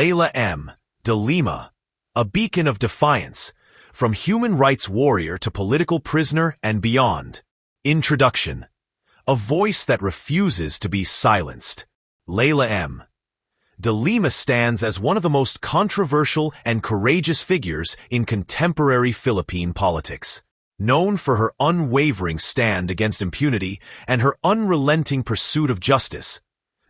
Leila de Lima, a beacon of defiance, from human rights warrior to political prisoner and beyond. Introduction. A voice that refuses to be silenced. Leila de Lima stands as one of the most controversial and courageous figures in contemporary Philippine politics. Known for her unwavering stand against impunity and her unrelenting pursuit of justice,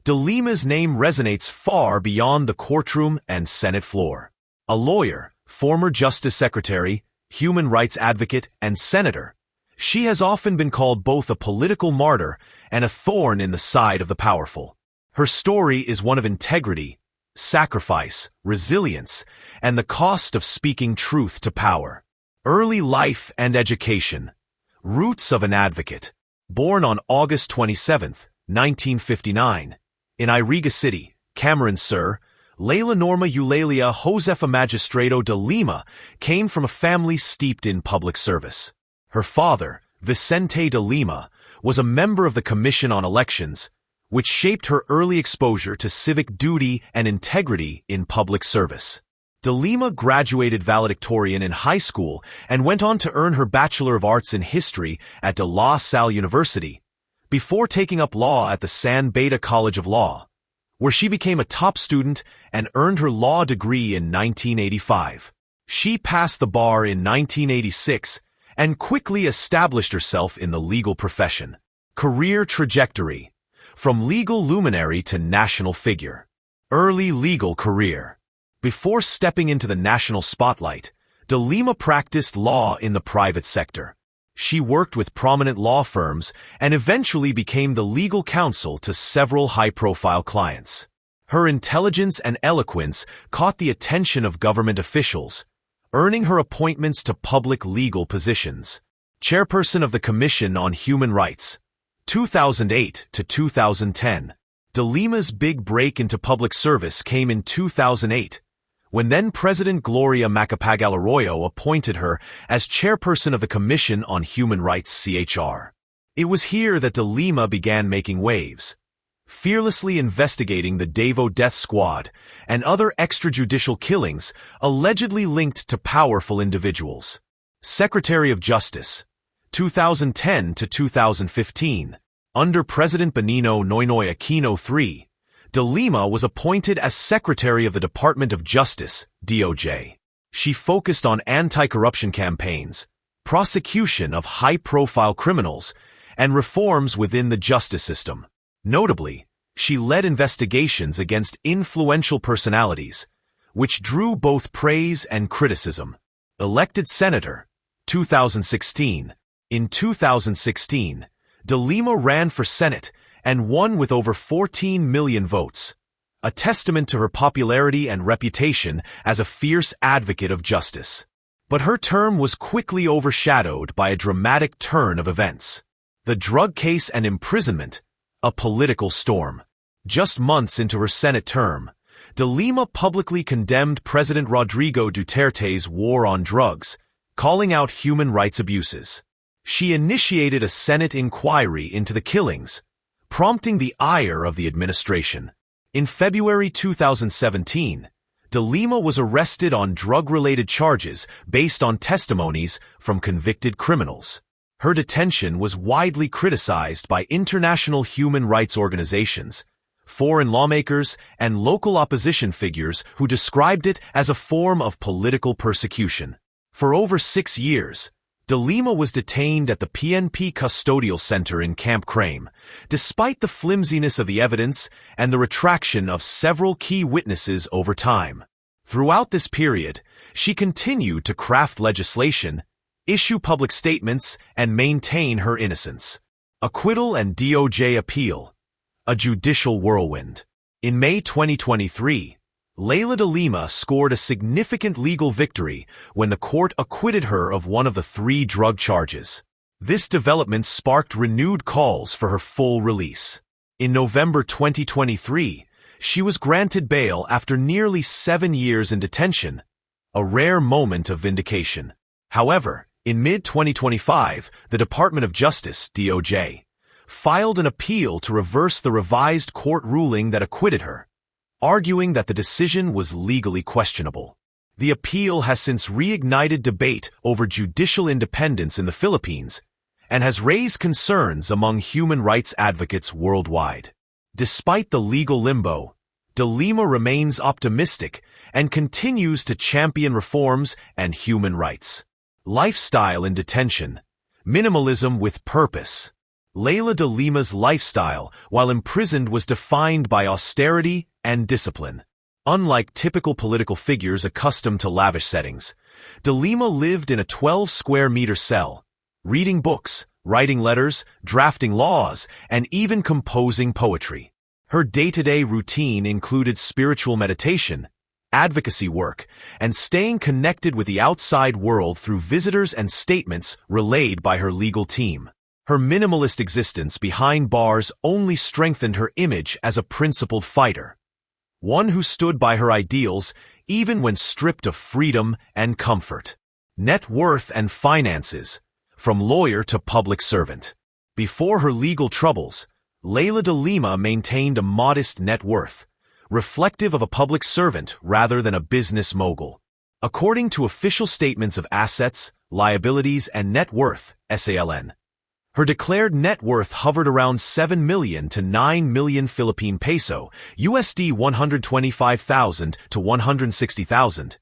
de Lima's name resonates far beyond the courtroom and Senate floor. A lawyer, former Justice Secretary, human rights advocate, and senator, she has often been called both a political martyr and a thorn in the side of the powerful. Her story is one of integrity, sacrifice, resilience, and the cost of speaking truth to power. Early life and education. Roots of an advocate. Born on August 27, 1959, in Iriga City, Cameron Sur, Leila Norma Eulalia Josefa Magistrado de Lima came from a family steeped in public service. Her father, Vicente de Lima, was a member of the Commission on Elections, which shaped her early exposure to civic duty and integrity in public service. De Lima graduated valedictorian in high school and went on to earn her Bachelor of Arts in History at De La Salle University, before taking up law at the San Beda College of Law, where she became a top student and earned her law degree in 1985. She passed the bar in 1986 and quickly established herself in the legal profession. Career trajectory. From legal luminary to national figure. Early legal career. Before stepping into the national spotlight, de Lima practiced law in the private sector. She worked with prominent law firms and eventually became the legal counsel to several high-profile clients. Her intelligence and eloquence caught the attention of government officials, earning her appointments to public legal positions. Chairperson of the Commission on Human Rights, 2008 to 2010. De Lima's big break into public service came in 2008, when then-President Gloria Macapagal Arroyo appointed her as chairperson of the Commission on Human Rights (CHR). It was here that de Lima began making waves, fearlessly investigating the Davao death squad and other extrajudicial killings allegedly linked to powerful individuals. Secretary of Justice, 2010 to 2015. Under President Benigno Noynoy Aquino III, de Lima was appointed as Secretary of the Department of Justice, DOJ. She focused on anti-corruption campaigns, prosecution of high-profile criminals, and reforms within the justice system. Notably, she led investigations against influential personalities, which drew both praise and criticism. Elected Senator, 2016. In 2016, de Lima ran for Senate and won with over 14 million votes, a testament to her popularity and reputation as a fierce advocate of justice. But her term was quickly overshadowed by a dramatic turn of events. The drug case and imprisonment, a political storm. Just months into her Senate term, de Lima publicly condemned President Rodrigo Duterte's war on drugs, calling out human rights abuses. She initiated a Senate inquiry into the killings, prompting the ire of the administration. In February 2017, de Lima was arrested on drug-related charges based on testimonies from convicted criminals. Her detention was widely criticized by international human rights organizations, foreign lawmakers, and local opposition figures who described it as a form of political persecution. For over 6 years, de Lima was detained at the PNP Custodial Center in Camp Crame, despite the flimsiness of the evidence and the retraction of several key witnesses over time. Throughout this period, she continued to craft legislation, issue public statements, and maintain her innocence. Acquittal and DOJ appeal. A judicial whirlwind. In May 2023, Leila de Lima scored a significant legal victory when the court acquitted her of one of the 3 drug charges. This development sparked renewed calls for her full release. In November 2023, she was granted bail after nearly 7 years in detention, a rare moment of vindication. However, in mid-2025, the Department of Justice, DOJ, filed an appeal to reverse the revised court ruling that acquitted her, arguing that the decision was legally questionable. The appeal has since reignited debate over judicial independence in the Philippines and has raised concerns among human rights advocates worldwide. Despite the legal limbo, de Lima remains optimistic and continues to champion reforms and human rights. Lifestyle in detention. Minimalism with purpose. Leila de Lima's lifestyle while imprisoned was defined by austerity and discipline. Unlike typical political figures accustomed to lavish settings, de Lima lived in a 12-square-meter cell, reading books, writing letters, drafting laws, and even composing poetry. Her day-to-day routine included spiritual meditation, advocacy work, and staying connected with the outside world through visitors and statements relayed by her legal team. Her minimalist existence behind bars only strengthened her image as a principled fighter, one who stood by her ideals even when stripped of freedom and comfort. Net worth and finances. From lawyer to public servant. Before her legal troubles, Leila de Lima maintained a modest net worth, reflective of a public servant rather than a business mogul. According to official statements of assets, liabilities, and net worth, SALN, her declared net worth hovered around 7 million to 9 million Philippine peso, USD 125,000 to 160,000,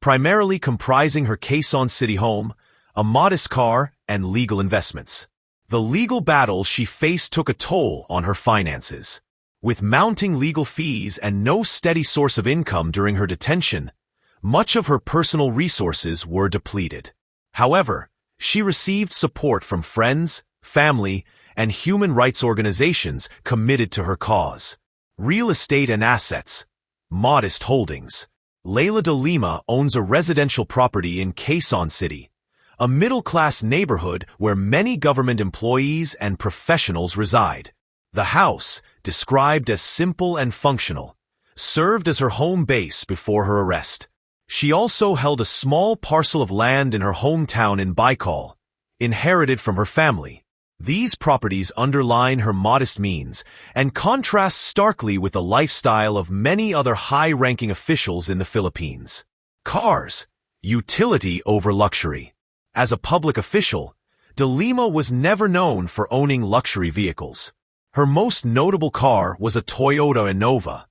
primarily comprising her Quezon City home, a modest car, and legal investments. The legal battle she faced took a toll on her finances. With mounting legal fees and no steady source of income during her detention, much of her personal resources were depleted. However, she received support from friends, family, and human rights organizations committed to her cause. Real estate and assets. Modest holdings. Leila de Lima owns a residential property in Quezon City, a middle-class neighborhood where many government employees and professionals reside. The house, described as simple and functional, served as her home base before her arrest. She also held a small parcel of land in her hometown in Baikal, inherited from her family. These properties underline her modest means and contrast starkly with the lifestyle of many other high-ranking officials in the Philippines. Cars. Utility over luxury. As a public official, de Lima was never known for owning luxury vehicles. Her most notable car was a Toyota Innova,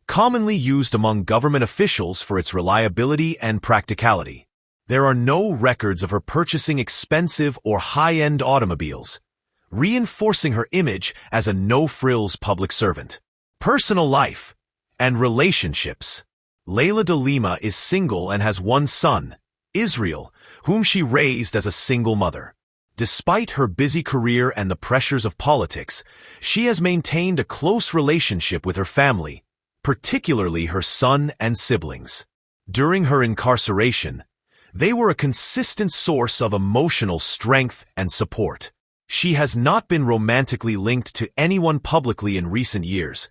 commonly used among government officials for its reliability and practicality. There are no records of her purchasing expensive or high-end automobiles, reinforcing her image as a no-frills public servant. Personal life and relationships. Leila de Lima is single and has one son, Israel, whom she raised as a single mother. Despite her busy career and the pressures of politics, she has maintained a close relationship with her family, particularly her son and siblings. During her incarceration, they were a consistent source of emotional strength and support. She has not been romantically linked to anyone publicly in recent years,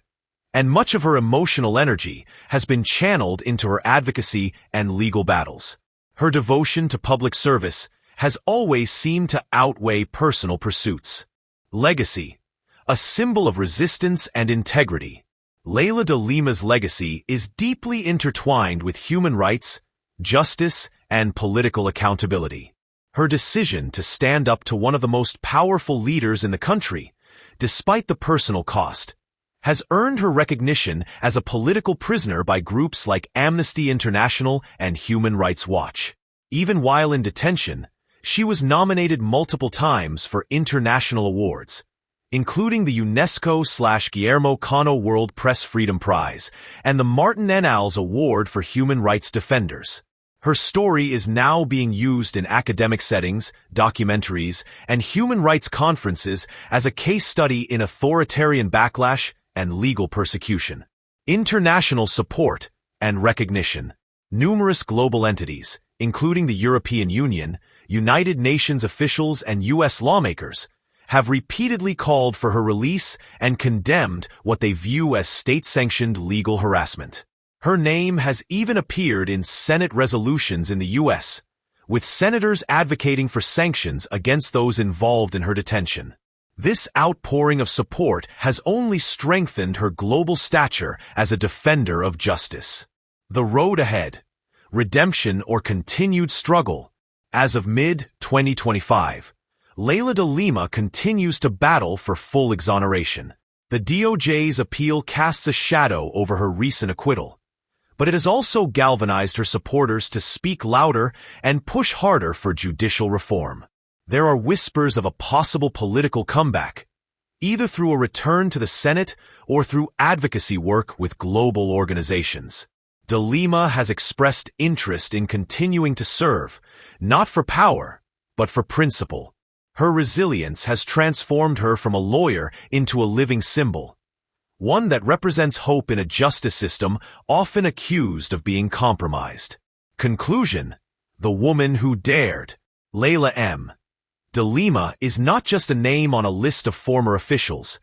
and much of her emotional energy has been channeled into her advocacy and legal battles. Her devotion to public service has always seemed to outweigh personal pursuits. Legacy. A symbol of resistance and integrity. Leila de Lima's legacy is deeply intertwined with human rights, justice, and political accountability. Her decision to stand up to one of the most powerful leaders in the country, despite the personal cost, has earned her recognition as a political prisoner by groups like Amnesty International and Human Rights Watch. Even while in detention, she was nominated multiple times for international awards, including the UNESCO/Guillermo Cano World Press Freedom Prize and the Martin N. Alls Award for Human Rights Defenders. Her story is now being used in academic settings, documentaries, and human rights conferences as a case study in authoritarian backlash and legal persecution. International support and recognition. Numerous global entities, including the European Union, United Nations officials, and U.S. lawmakers, have repeatedly called for her release and condemned what they view as state-sanctioned legal harassment. Her name has even appeared in Senate resolutions in the U.S., with senators advocating for sanctions against those involved in her detention. This outpouring of support has only strengthened her global stature as a defender of justice. The road ahead: redemption or continued struggle. As of mid-2025, Leila de Lima continues to battle for full exoneration. The DOJ's appeal casts a shadow over her recent acquittal, but it has also galvanized her supporters to speak louder and push harder for judicial reform. There are whispers of a possible political comeback, either through a return to the Senate or through advocacy work with global organizations. De Lima has expressed interest in continuing to serve, not for power, but for principle. Her resilience has transformed her from a lawyer into a living symbol, one that represents hope in a justice system often accused of being compromised. Conclusion: the woman who dared. Leila de Lima is not just a name on a list of former officials.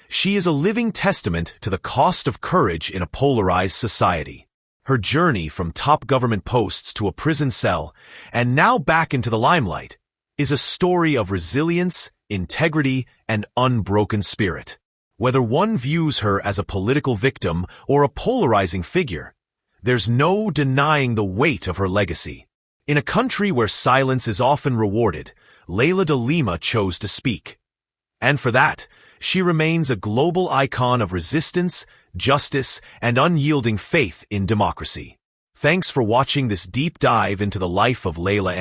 She is a living testament to the cost of courage in a polarized society. Her journey from top government posts to a prison cell, and now back into the limelight, is a story of resilience, integrity, and unbroken spirit. Whether one views her as a political victim or a polarizing figure, there's no denying the weight of her legacy. In a country where silence is often rewarded, Leila de Lima chose to speak. And for that, she remains a global icon of resistance, justice, and unyielding faith in democracy. Thanks for watching this deep dive into the life of Leila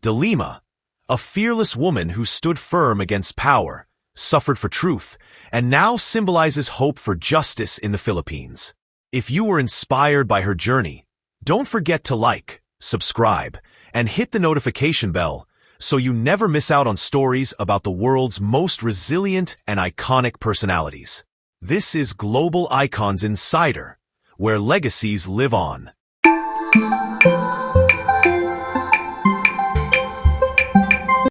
de Lima, a fearless woman who stood firm against power, suffered for truth, and now symbolizes hope for justice in the Philippines. If you were inspired by her journey, don't forget to like, subscribe, and hit the notification bell so you never miss out on stories about the world's most resilient and iconic personalities. This is Global Icons Insider, where legacies live on.